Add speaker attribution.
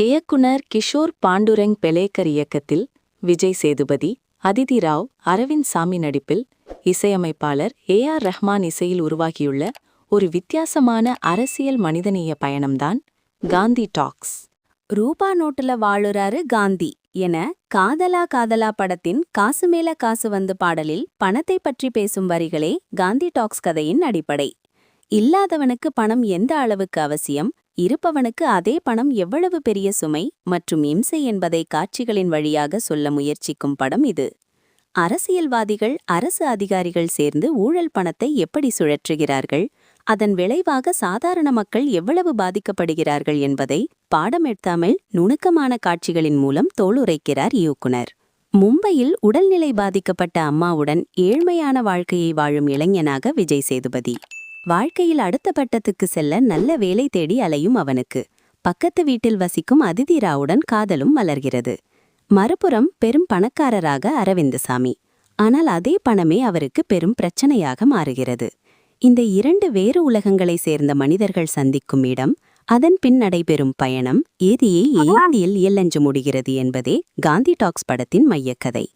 Speaker 1: இயக்குனர் கிஷோர் பாண்டுரங் பெலேக்கர் இயக்கத்தில் விஜய் சேதுபதி, அதிதி ராவ், அரவிந்த் சாமி நடிப்பில் இசையமைப்பாளர் ஏ.ஆர். ரஹ்மான் இசையில் உருவாகியுள்ள ஒரு வித்தியாசமான அரசியல் மனிதநேய பயணம்தான் காந்தி டாக்ஸ்.
Speaker 2: ரூபா நோட்டுல வாழுறாரு காந்தி என காதலா காதலா படத்தின் காசு மேல காசு வந்து பாடலில் பணத்தை பற்றி பேசும் வரிகளே காந்தி டாக்ஸ் கதையின் அடிப்படை. இல்லாதவனுக்கு பணம் எந்த அளவுக்கு அவசியம், இருப்பவனுக்கு அதே பணம் எவ்வளவு பெரிய சுமை மற்றும் இம்சை என்பதை காட்சிகளின் வழியாக சொல்ல முயற்சிக்கும் படம் இது. அரசியல்வாதிகள், அரசு அதிகாரிகள் சேர்ந்து ஊழல் பணத்தை எப்படி சுழற்றுகிறார்கள், அதன் விளைவாக சாதாரண மக்கள் எவ்வளவு பாதிக்கப்படுகிறார்கள் என்பதை பாடமெடுத்தாமல் நுணுக்கமான காட்சிகளின் மூலம் தோலுரைக்கிறார் இயக்குனர். மும்பையில் உடல்நிலை பாதிக்கப்பட்ட அம்மாவுடன் ஏழ்மையான வாழ்க்கையை வாழும் இளைஞனாக விஜய் சேதுபதி. வாழ்க்கையில் அடுத்த பட்டத்துக்கு செல்ல நல்ல வேலை தேடி அலையும் அவனுக்கு பக்கத்து வீட்டில் வசிக்கும் அதிதி ராவுடன் காதலும் மலர்கிறது. மறுபுறம் பெரும் பணக்காரராக அரவிந்தசாமி. ஆனால் அதே பணமே அவருக்கு பெரும் பிரச்சனையாக மாறுகிறது. இந்த இரண்டு வேறு உலகங்களை சேர்ந்த மனிதர்கள் சந்திக்கும் இடம், அதன் பின் நடைபெறும் பயணம், ஏதியை ஏந்தியில் எல்லஞ்சு முடிகிறது என்பதே காந்தி டாக்ஸ் படத்தின் மையக்கதை.